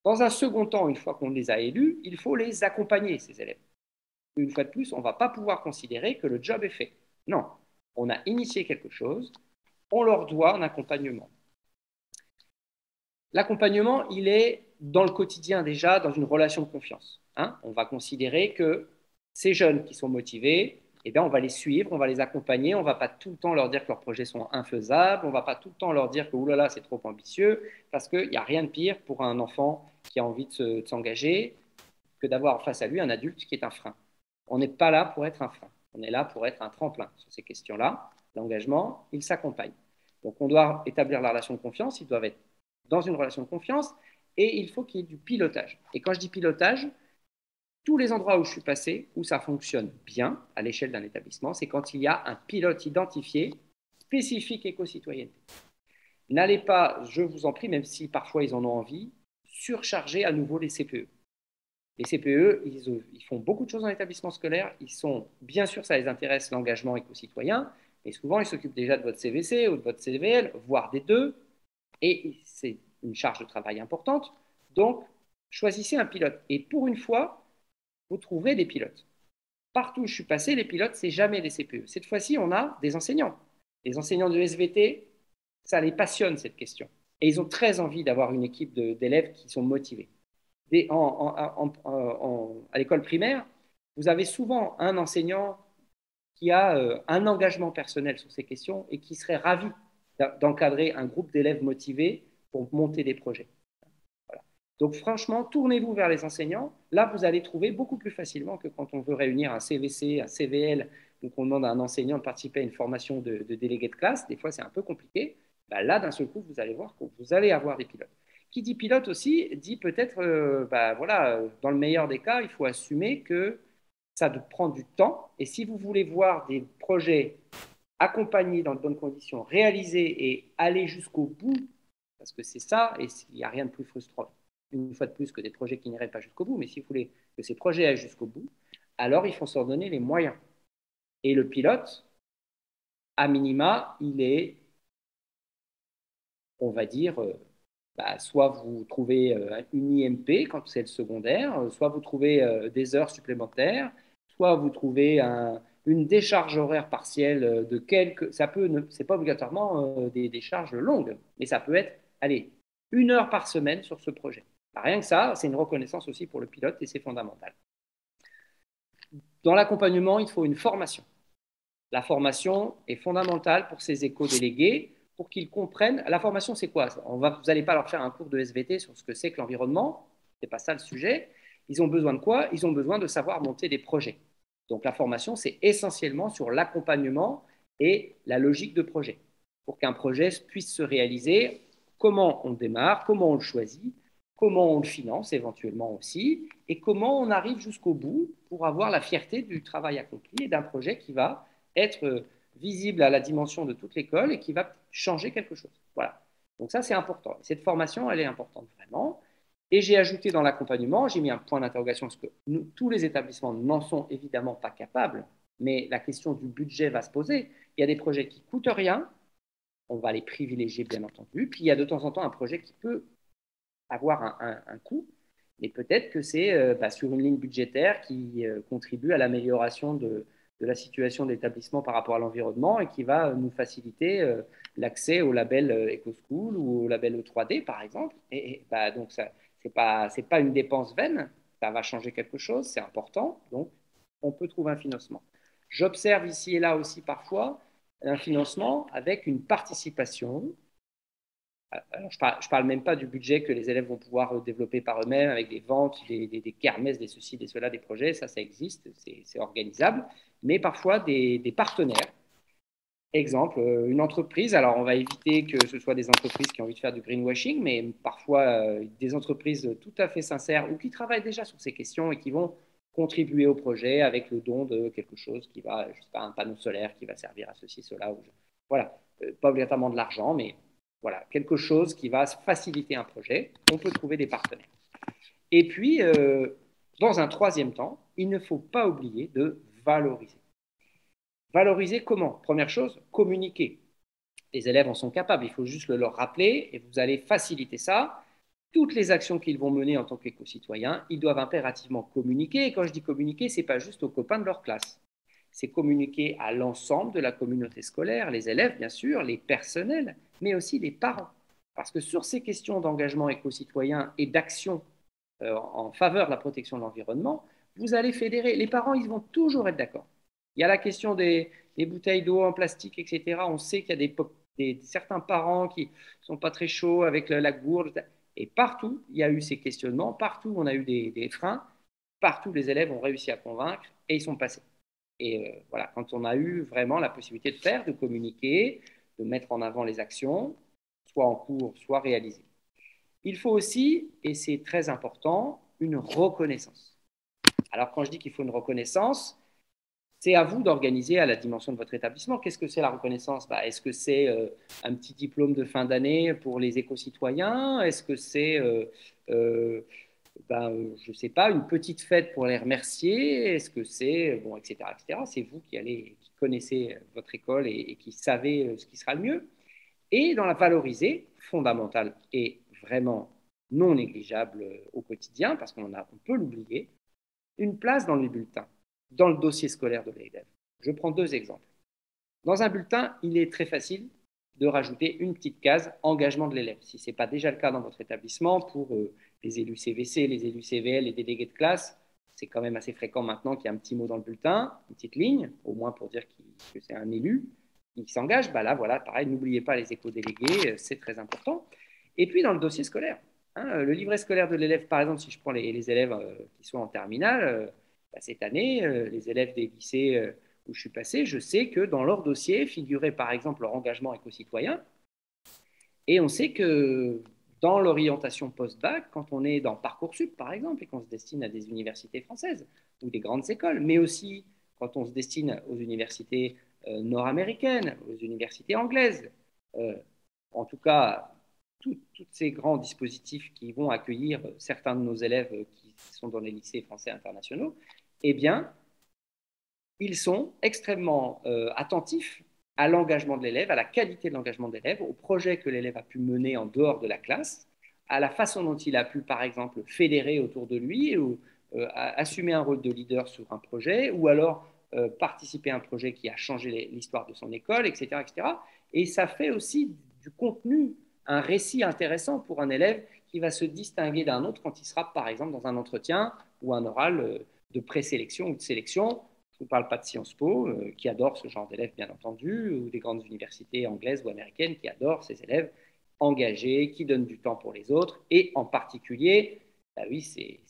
Dans un second temps, une fois qu'on les a élus, il faut les accompagner, ces élèves. Une fois de plus, on ne va pas pouvoir considérer que le job est fait. Non, on a initié quelque chose, on leur doit un accompagnement. L'accompagnement, il est dans le quotidien déjà, dans une relation de confiance. Hein. On va considérer que ces jeunes qui sont motivés, eh bien, on va les suivre, on va les accompagner, on ne va pas tout le temps leur dire que leurs projets sont infaisables, on ne va pas tout le temps leur dire que oulala, c'est trop ambitieux, parce qu'il n'y a rien de pire pour un enfant qui a envie de s'engager que d'avoir face à lui un adulte qui est un frein. On n'est pas là pour être un frein, on est là pour être un tremplin sur ces questions-là. L'engagement, il s'accompagne. Donc, on doit établir la relation de confiance, ils doivent être dans une relation de confiance, et il faut qu'il y ait du pilotage. Et quand je dis pilotage, tous les endroits où je suis passé, où ça fonctionne bien à l'échelle d'un établissement, c'est quand il y a un pilote identifié, spécifique éco-citoyenneté. N'allez pas, je vous en prie, même si parfois ils en ont envie, surcharger à nouveau les CPE. Les CPE, ils font beaucoup de choses dans l'établissement scolaire. Bien sûr, ça les intéresse l'engagement éco-citoyen, mais souvent, ils s'occupent déjà de votre CVC ou de votre CVL, voire des deux, et c'est une charge de travail importante. Donc, choisissez un pilote. Et pour une fois, vous trouverez des pilotes. Partout où je suis passé, les pilotes, ce n'est jamais des CPE. Cette fois-ci, on a des enseignants. Les enseignants de SVT, ça les passionne, cette question. Et ils ont très envie d'avoir une équipe d'élèves qui sont motivés. À l'école primaire, vous avez souvent un enseignant qui a un engagement personnel sur ces questions et qui serait ravi d'encadrer un groupe d'élèves motivés pour monter des projets. Voilà. Donc franchement, tournez-vous vers les enseignants. Là, vous allez trouver beaucoup plus facilement que quand on veut réunir un CVC, un CVL, donc on demande à un enseignant de participer à une formation de délégué de classe. Des fois, c'est un peu compliqué. Ben là, d'un seul coup, vous allez voir que vous allez avoir des pilotes. Qui dit pilote aussi, dit peut-être, dans le meilleur des cas, il faut assumer que ça prend du temps. Et si vous voulez voir des projets accompagner dans de bonnes conditions, réaliser et aller jusqu'au bout, parce que c'est ça, et il n'y a rien de plus frustrant, une fois de plus, que des projets qui n'iraient pas jusqu'au bout, mais si vous voulez que ces projets aillent jusqu'au bout, alors il faut s'en donner les moyens. Et le pilote, à minima, il est, on va dire, soit vous trouvez une IMP quand c'est le secondaire, soit vous trouvez des heures supplémentaires, soit vous trouvez une décharge horaire partielle de quelques. Ça peut, c'est pas obligatoirement des décharges longues, mais ça peut être, allez, 1 heure par semaine sur ce projet. Rien que ça, c'est une reconnaissance aussi pour le pilote et c'est fondamental. Dans l'accompagnement, il faut une formation. La formation est fondamentale pour ces éco-délégués, pour qu'ils comprennent. La formation, c'est quoi? Vous n'allez pas leur faire un cours de SVT sur ce que c'est que l'environnement. Ce n'est pas ça le sujet. Ils ont besoin de quoi? Ils ont besoin de savoir monter des projets. Donc la formation, c'est essentiellement sur l'accompagnement et la logique de projet. Pour qu'un projet puisse se réaliser, comment on démarre, comment on le choisit, comment on le finance éventuellement aussi, et comment on arrive jusqu'au bout pour avoir la fierté du travail accompli et d'un projet qui va être visible à la dimension de toute l'école et qui va changer quelque chose. Voilà. Donc ça, c'est important. Cette formation, elle est importante vraiment. Et j'ai ajouté dans l'accompagnement, j'ai mis un point d'interrogation parce que tous les établissements n'en sont évidemment pas capables, mais la question du budget va se poser. Il y a des projets qui ne coûtent rien, on va les privilégier bien entendu, puis il y a de temps en temps un projet qui peut avoir un coût, mais peut-être que c'est sur une ligne budgétaire qui contribue à l'amélioration de la situation de l'établissement par rapport à l'environnement et qui va nous faciliter l'accès au label EcoSchool ou au label E3D, par exemple. Donc, ce n'est pas une dépense vaine, ça va changer quelque chose, c'est important, donc on peut trouver un financement. J'observe ici et là aussi parfois un financement avec une participation. Alors, je ne parle même pas du budget que les élèves vont pouvoir développer par eux-mêmes avec des ventes, des kermesses, des ceci, des cela, des projets. Ça existe, c'est organisable. Mais parfois, des partenaires. Exemple, une entreprise. Alors, on va éviter que ce soit des entreprises qui ont envie de faire du greenwashing, mais parfois des entreprises tout à fait sincères ou qui travaillent déjà sur ces questions et qui vont contribuer au projet avec le don de quelque chose qui va, je sais pas, un panneau solaire qui va servir à ceci, cela. Voilà, pas obligatoirement de l'argent, mais voilà, quelque chose qui va faciliter un projet. On peut trouver des partenaires. Et puis, dans un troisième temps, il ne faut pas oublier de valoriser. Valoriser comment? Première chose, communiquer. Les élèves en sont capables, il faut juste le leur rappeler et vous allez faciliter ça. Toutes les actions qu'ils vont mener en tant qu'éco-citoyens, ils doivent impérativement communiquer. Et quand je dis communiquer, ce n'est pas juste aux copains de leur classe. C'est communiquer à l'ensemble de la communauté scolaire, les élèves bien sûr, les personnels, mais aussi les parents. Parce que sur ces questions d'engagement éco-citoyen et d'action en faveur de la protection de l'environnement, vous allez fédérer. Les parents, ils vont toujours être d'accord. Il y a la question des bouteilles d'eau en plastique, etc. On sait qu'il y a certains parents qui ne sont pas très chauds avec la gourde. Et partout, il y a eu ces questionnements. Partout, on a eu des freins. Partout, les élèves ont réussi à convaincre et ils sont passés. Et voilà, quand on a eu vraiment la possibilité de faire, de communiquer, de mettre en avant les actions, soit en cours, soit réalisées. Il faut aussi, et c'est très important, une reconnaissance. Alors, quand je dis qu'il faut une reconnaissance, c'est à vous d'organiser à la dimension de votre établissement. Qu'est-ce que c'est la reconnaissance? Est-ce que c'est un petit diplôme de fin d'année pour les éco-citoyens? Est-ce que c'est, je ne sais pas, une petite fête pour les remercier? Est-ce que c'est, bon, etc., etc. C'est vous qui connaissez votre école et qui savez ce qui sera le mieux. Et dans la valoriser, fondamentale et vraiment non négligeable au quotidien, parce qu'on peut l'oublier, une place dans les bulletins, dans le dossier scolaire de l'élève. Je prends 2 exemples. Dans un bulletin, il est très facile de rajouter une petite case engagement de l'élève. Si ce n'est pas déjà le cas dans votre établissement, pour les élus CVC, les élus CVL, les délégués de classe, c'est quand même assez fréquent maintenant qu'il y a un petit mot dans le bulletin, une petite ligne, au moins pour dire que c'est un élu qui s'engage. Là, voilà, pareil, n'oubliez pas les éco-délégués, c'est très important. Et puis dans le dossier scolaire, le livret scolaire de l'élève, par exemple, si je prends les élèves qui sont en terminale, cette année, les élèves des lycées où je suis passé, je sais que dans leur dossier figurait par exemple leur engagement éco-citoyen. Et on sait que dans l'orientation post-bac, quand on est dans Parcoursup par exemple, et qu'on se destine à des universités françaises ou des grandes écoles, mais aussi quand on se destine aux universités nord-américaines, aux universités anglaises. En tout cas, tous ces grands dispositifs qui vont accueillir certains de nos élèves qui sont dans les lycées français internationaux, eh bien, ils sont extrêmement attentifs à l'engagement de l'élève, à la qualité de l'engagement de l'élève, au projet que l'élève a pu mener en dehors de la classe, à la façon dont il a pu, par exemple, fédérer autour de lui ou assumer un rôle de leader sur un projet, ou alors participer à un projet qui a changé l'histoire de son école, etc., etc. Et ça fait aussi du contenu, un récit intéressant pour un élève qui va se distinguer d'un autre quand il sera, par exemple, dans un entretien ou un oral de présélection ou de sélection. Je ne parle pas de Sciences Po, qui adore ce genre d'élèves, bien entendu, ou des grandes universités anglaises ou américaines qui adorent ces élèves engagés, qui donnent du temps pour les autres, et en particulier, bah oui, c'est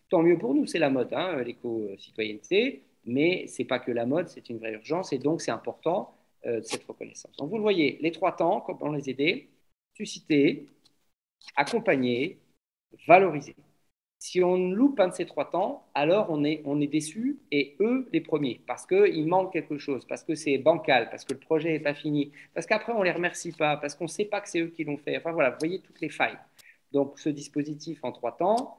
tant mieux pour nous, c'est la mode, hein, l'éco-citoyenneté, mais ce n'est pas que la mode, c'est une vraie urgence, et donc c'est important cette reconnaissance. Donc vous le voyez, les 3 temps, comment les aider? Susciter, accompagner, valoriser. Si on loupe un de ces 3 temps, alors on est déçu, et eux les premiers, parce qu'il manque quelque chose, parce que c'est bancal, parce que le projet n'est pas fini, parce qu'après on ne les remercie pas, parce qu'on ne sait pas que c'est eux qui l'ont fait. Enfin voilà, vous voyez toutes les failles. Donc ce dispositif en 3 temps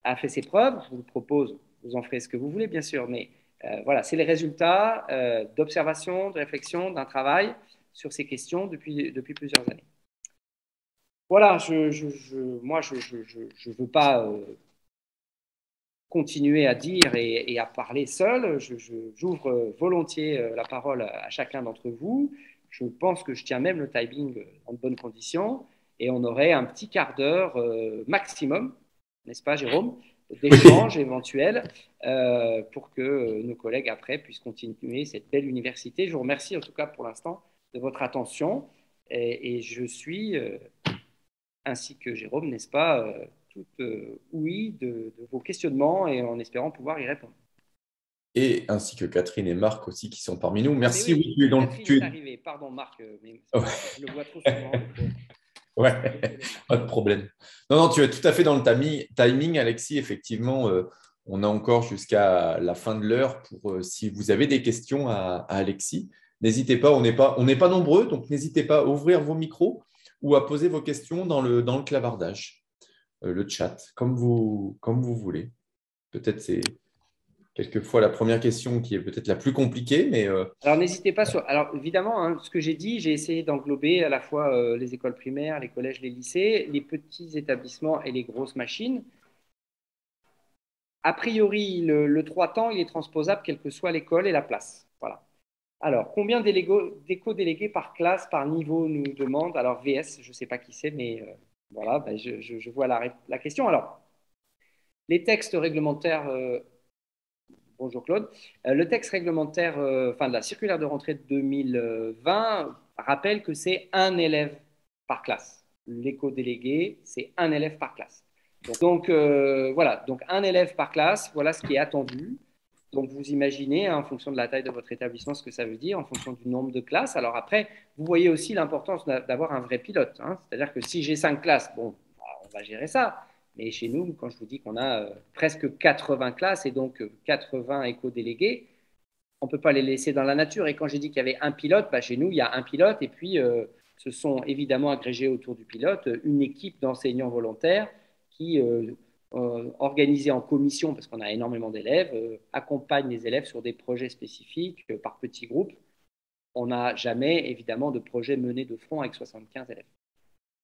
a fait ses preuves, je vous le propose, vous en ferez ce que vous voulez bien sûr, mais voilà, c'est les résultats d'observation, de réflexion, d'un travail sur ces questions depuis plusieurs années. Voilà, moi je ne veux pas continuer à dire et à parler seul. J'ouvre volontiers la parole à chacun d'entre vous. Je pense que je tiens même le timing en de bonnes conditions et on aurait un petit quart d'heure maximum, n'est-ce pas Jérôme, d'échange éventuel pour que nos collègues après puissent continuer cette belle université. Je vous remercie en tout cas pour l'instant de votre attention et je suis, ainsi que Jérôme, n'est-ce pas, toute ouïe de vos questionnements et en espérant pouvoir y répondre. Et ainsi que Catherine et Marc aussi qui sont parmi nous. Merci. Oui, tu es donc, Catherine est arrivée. Pardon Marc, mais je le vois trop souvent. Ouais, pas de problème. Non, tu es tout à fait dans le timing, Alexis. Effectivement, on a encore jusqu'à la fin de l'heure pour si vous avez des questions à Alexis. N'hésitez pas, on n'est pas nombreux, donc n'hésitez pas à ouvrir vos micros ou à poser vos questions dans le clavardage, le chat, comme vous voulez. Peut-être c'est quelquefois la première question qui est peut-être la plus compliquée, mais… Alors, n'hésitez pas sur… Alors, évidemment, hein, ce que j'ai dit, j'ai essayé d'englober à la fois les écoles primaires, les collèges, les lycées, les petits établissements et les grosses machines. A priori, le 3 temps, il est transposable quelle que soit l'école et la place. Voilà. Alors, combien d'éco-délégués par classe, par niveau nous demande? Alors, VS, je ne sais pas qui c'est, mais voilà, ben, je vois la question. Alors, les textes réglementaires… Bonjour Claude. Le texte réglementaire, de la circulaire de rentrée de 2020 rappelle que c'est 1 élève par classe. L'éco-délégué, c'est 1 élève par classe. Donc voilà, donc 1 élève par classe, voilà ce qui est attendu. Donc vous imaginez, hein, en fonction de la taille de votre établissement, ce que ça veut dire, en fonction du nombre de classes. Alors après, vous voyez aussi l'importance d'avoir un vrai pilote. Hein. C'est-à-dire que si j'ai 5 classes, bon, on va gérer ça. Mais chez nous, quand je vous dis qu'on a presque 80 classes et donc 80 éco-délégués, on ne peut pas les laisser dans la nature. Et quand j'ai dit qu'il y avait un pilote, bah, chez nous, il y a un pilote et puis ce sont évidemment agrégés autour du pilote une équipe d'enseignants volontaires qui, organisés en commission, parce qu'on a énormément d'élèves, accompagnent les élèves sur des projets spécifiques par petits groupes. On n'a jamais, évidemment, de projet mené de front avec 75 élèves.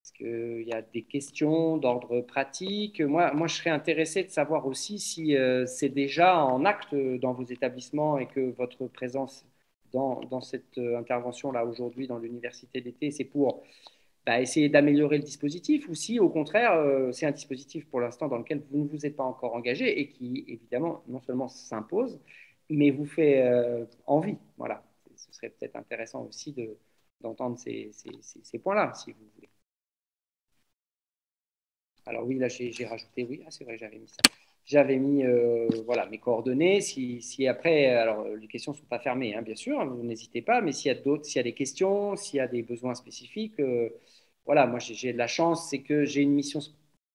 Est-ce qu'il y a des questions d'ordre pratique? Moi, je serais intéressé de savoir aussi si c'est déjà en acte dans vos établissements et que votre présence dans cette intervention-là aujourd'hui dans l'université d'été, c'est pour essayer d'améliorer le dispositif ou si, au contraire, c'est un dispositif pour l'instant dans lequel vous ne vous êtes pas encore engagé et qui, évidemment, non seulement s'impose, mais vous fait envie. Voilà. Ce serait peut-être intéressant aussi d'entendre ces points-là, si vous voulez. Alors oui, là j'ai rajouté, oui, c'est vrai, j'avais mis ça. J'avais mis voilà, mes coordonnées. Si après, alors les questions ne sont pas fermées, hein, bien sûr, vous n'hésitez pas, mais s'il y a des questions, s'il y a des besoins spécifiques, voilà, moi j'ai de la chance, c'est que j'ai une mission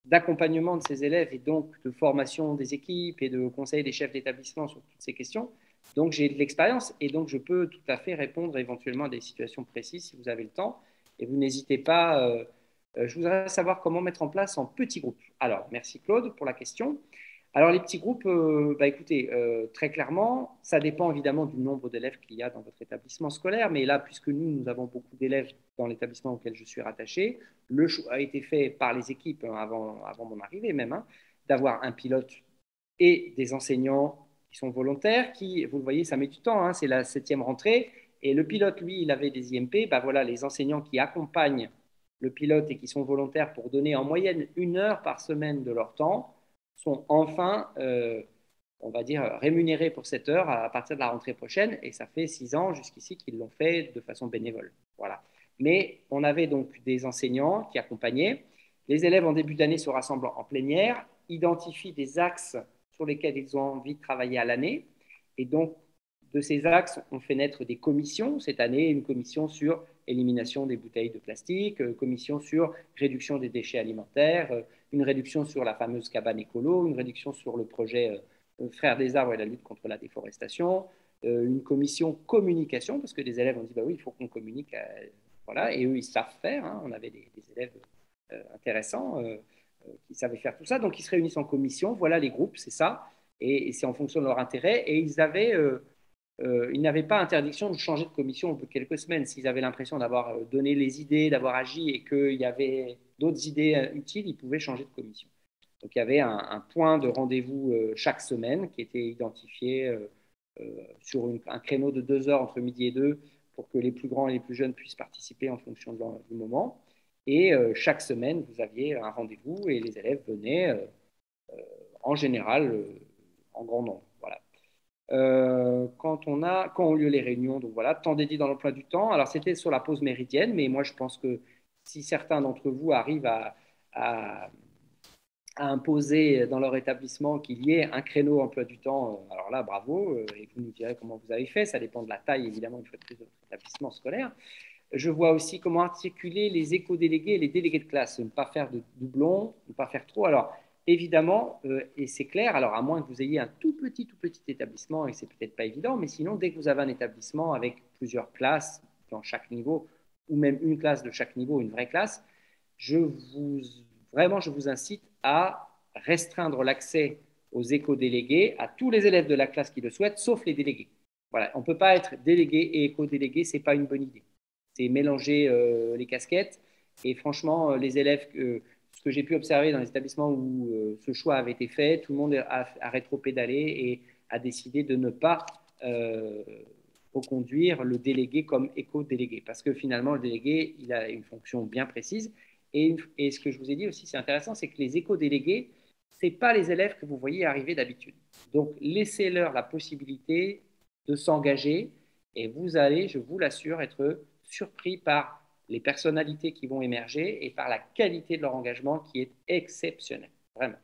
d'accompagnement de ces élèves et donc de formation des équipes et de conseil des chefs d'établissement sur toutes ces questions. Donc, j'ai de l'expérience et donc je peux tout à fait répondre éventuellement à des situations précises si vous avez le temps. Et vous n'hésitez pas. Je voudrais savoir comment mettre en place en petits groupes. Alors, merci Claude pour la question. Alors, les petits groupes, écoutez, très clairement, ça dépend évidemment du nombre d'élèves qu'il y a dans votre établissement scolaire. Mais là, puisque nous avons beaucoup d'élèves dans l'établissement auquel je suis rattaché, le choix a été fait par les équipes avant mon arrivée même, d'avoir un pilote et des enseignants qui sont volontaires, qui, vous le voyez, ça met du temps, c'est la 7e rentrée. Et le pilote, lui, il avait des IMP. Voilà, les enseignants qui accompagnent le pilote et qui sont volontaires pour donner en moyenne 1 heure par semaine de leur temps sont enfin, on va dire, rémunérés pour cette heure à partir de la rentrée prochaine. Et ça fait 6 ans jusqu'ici qu'ils l'ont fait de façon bénévole. Voilà. Mais on avait donc des enseignants qui accompagnaient. Les élèves en début d'année se rassemblent en plénière, identifient des axes sur lesquels ils ont envie de travailler à l'année. Et donc, de ces axes, on fait naître des commissions. Cette année, une commission sur élimination des bouteilles de plastique, commission sur réduction des déchets alimentaires, une réduction sur la fameuse cabane écolo, une réduction sur le projet Frères des arbres et la lutte contre la déforestation, une commission communication, parce que des élèves ont dit, oui, il faut qu'on communique. Voilà, et eux, ils savent faire. On avait des élèves intéressants qui savaient faire tout ça. Donc, ils se réunissent en commission. Voilà les groupes, c'est ça. Et c'est en fonction de leur intérêt. Et ils n'avaient pas interdiction de changer de commission au bout de quelques semaines. S'ils avaient l'impression d'avoir donné les idées, d'avoir agi et qu'il y avait d'autres idées utiles, ils pouvaient changer de commission. Donc, il y avait un point de rendez-vous chaque semaine qui était identifié sur un créneau de 2 heures entre midi et 2 pour que les plus grands et les plus jeunes puissent participer en fonction du moment. Et chaque semaine, vous aviez un rendez-vous et les élèves venaient en général en grand nombre. Voilà. Quand ont lieu les réunions, donc voilà, temps dédié dans l'emploi du temps. Alors, c'était sur la pause méridienne, mais moi, je pense que si certains d'entre vous arrivent à imposer dans leur établissement qu'il y ait un créneau emploi du temps, alors là, bravo, et vous nous direz comment vous avez fait. Ça dépend de la taille, évidemment, une fois de plus, de votre établissement scolaire. Je vois aussi comment articuler les éco-délégués et les délégués de classe, ne pas faire de doublons, ne pas faire trop. Alors, évidemment, et c'est clair, alors à moins que vous ayez un tout petit établissement, et c'est peut-être pas évident, mais sinon, dès que vous avez un établissement avec plusieurs classes dans chaque niveau, ou même une classe de chaque niveau, une vraie classe, je vous incite à restreindre l'accès aux éco-délégués à tous les élèves de la classe qui le souhaitent, sauf les délégués. Voilà, on ne peut pas être délégué et éco-délégué, ce n'est pas une bonne idée. C'est mélanger les casquettes. Et franchement, les élèves, ce que j'ai pu observer dans les établissements où ce choix avait été fait, tout le monde a rétro-pédalé et a décidé de ne pas reconduire le délégué comme éco-délégué. Parce que finalement, le délégué, il a une fonction bien précise. Et ce que je vous ai dit aussi, c'est intéressant, c'est que les éco-délégués, ce n'est pas les élèves que vous voyez arriver d'habitude. Donc, laissez-leur la possibilité de s'engager et vous allez, je vous l'assure, être surpris par les personnalités qui vont émerger et par la qualité de leur engagement qui est exceptionnelle, vraiment.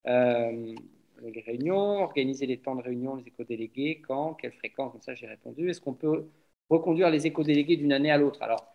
Les réunions, organiser les temps de réunion, les éco-délégués, quand, quelle fréquence, comme ça j'ai répondu. Est-ce qu'on peut reconduire les éco-délégués d'une année à l'autre? Alors,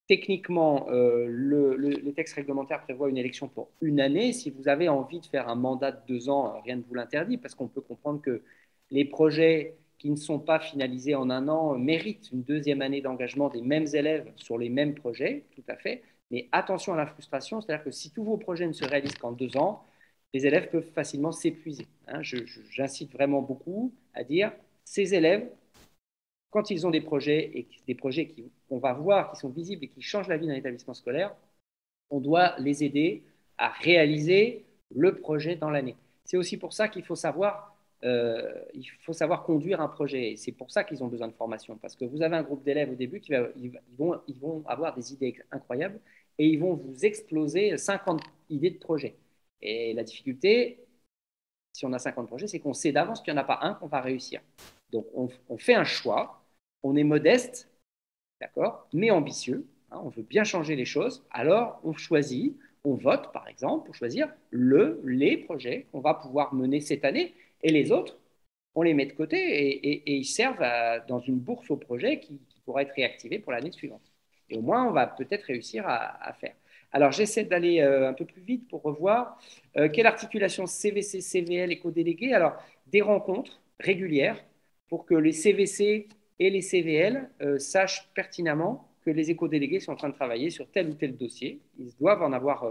techniquement, le texte réglementaire prévoit une élection pour une année. Si vous avez envie de faire un mandat de 2 ans, rien ne vous l'interdit, parce qu'on peut comprendre que les projets qui ne sont pas finalisés en 1 an méritent une 2e année d'engagement des mêmes élèves sur les mêmes projets, tout à fait. Mais attention à la frustration, c'est-à-dire que si tous vos projets ne se réalisent qu'en 2 ans, les élèves peuvent facilement s'épuiser. J'incite vraiment beaucoup à dire, ces élèves, quand ils ont des projets, et des projets qu'on va voir, qui sont visibles et qui changent la vie d'un établissement scolaire, on doit les aider à réaliser le projet dans l'année. C'est aussi pour ça qu'il faut savoir conduire un projet. C'est pour ça qu'ils ont besoin de formation. Parce que vous avez un groupe d'élèves au début ils vont avoir des idées incroyables et ils vont vous exploser 50 idées de projets. Et la difficulté, si on a 50 projets, c'est qu'on sait d'avance qu'il n'y en a pas un qu'on va réussir. Donc, on fait un choix, on est modeste, d'accord, mais ambitieux. On veut bien changer les choses. Alors, on choisit, on vote, par exemple, pour choisir les projets qu'on va pouvoir mener cette année. Et les autres, on les met de côté et ils servent dans une bourse au projet qui pourra être réactivée pour l'année suivante. Et au moins, on va peut-être réussir à faire. Alors, j'essaie d'aller un peu plus vite pour revoir quelle articulation CVC, CVL, éco-délégué. Alors, des rencontres régulières pour que les CVC et les CVL sachent pertinemment que les éco-délégués sont en train de travailler sur tel ou tel dossier. Ils doivent en avoir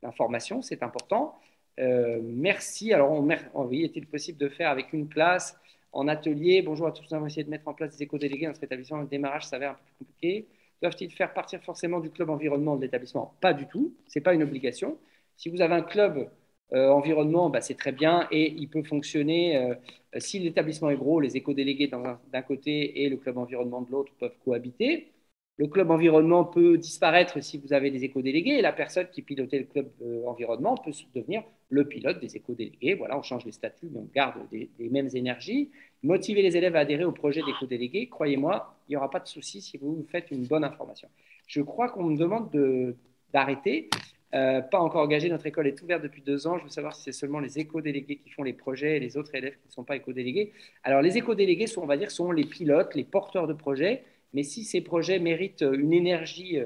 l'information, c'est important. Merci. Alors, oui, est-il possible de faire avec une classe en atelier? Bonjour à tous, nous avons essayé de mettre en place des éco-délégués dans cet établissement. Le démarrage s'avère un peu plus compliqué. Doivent-ils faire partir forcément du club environnement de l'établissement? Pas du tout, ce n'est pas une obligation. Si vous avez un club environnement, bah, c'est très bien et il peut fonctionner. Si l'établissement est gros, les éco-délégués d'un côté et le club environnement de l'autre peuvent cohabiter. Le club environnement peut disparaître si vous avez des éco-délégués et la personne qui pilotait le club environnement peut devenir le pilote des éco-délégués. Voilà, on change les statuts, mais on garde les mêmes énergies. Motiver les élèves à adhérer au projet d'éco-délégués, croyez-moi, il n'y aura pas de souci si vous faites une bonne information. Je crois qu'on me demande d'arrêter. Pas encore engagé, notre école est ouverte depuis 2 ans. Je veux savoir si c'est seulement les éco-délégués qui font les projets et les autres élèves qui ne sont pas éco-délégués. Alors, les éco-délégués, on va dire, sont les pilotes, les porteurs de projets. Mais si ces projets méritent une énergie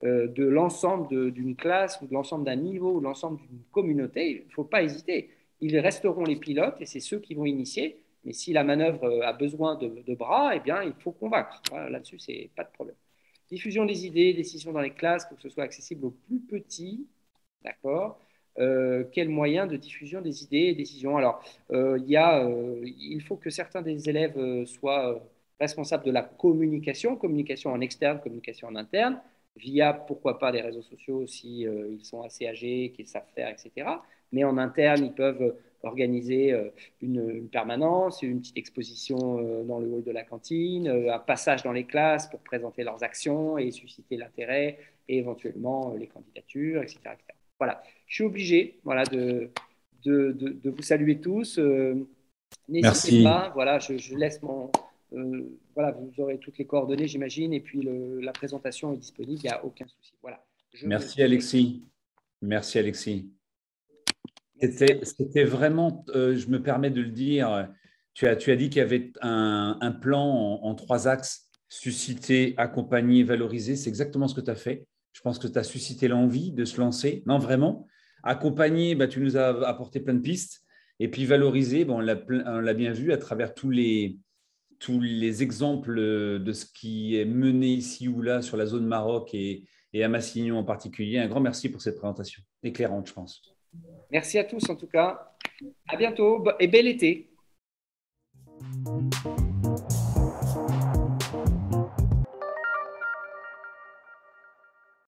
de l'ensemble d'une classe ou de l'ensemble d'un niveau ou de l'ensemble d'une communauté, il ne faut pas hésiter. Ils resteront les pilotes et c'est ceux qui vont initier. Mais si la manœuvre a besoin de bras, eh bien, il faut convaincre. Voilà, là-dessus, ce n'est pas de problème. Diffusion des idées, décisions dans les classes pour que ce soit accessible aux plus petits. D'accord. Quel moyen de diffusion des idées et décisions? Alors, il faut que certains des élèves soient responsables de la communication en externe, communication en interne, via, pourquoi pas, les réseaux sociaux si ils sont assez âgés, qu'ils savent faire, etc. Mais en interne, ils peuvent organiser une permanence, une petite exposition dans le hall de la cantine, un passage dans les classes pour présenter leurs actions et susciter l'intérêt et éventuellement les candidatures, etc., etc. Voilà, je suis obligé de vous saluer tous. N'hésitez pas, voilà, je laisse mon... voilà, vous aurez toutes les coordonnées, j'imagine, et puis la présentation est disponible, il n'y a aucun souci. Voilà. Merci Alexis. Merci Alexis. C'était vraiment, je me permets de le dire, tu as dit qu'il y avait un plan en 3 axes, susciter, accompagner, valoriser. C'est exactement ce que tu as fait. Je pense que tu as suscité l'envie de se lancer. Non, vraiment. Accompagner, tu nous as apporté plein de pistes. Et puis valoriser, on l'a bien vu à travers tous les exemples de ce qui est mené ici ou là sur la zone Maroc et à Massignon en particulier. Un grand merci pour cette présentation éclairante, je pense. Merci à tous en tout cas. À bientôt et bel été.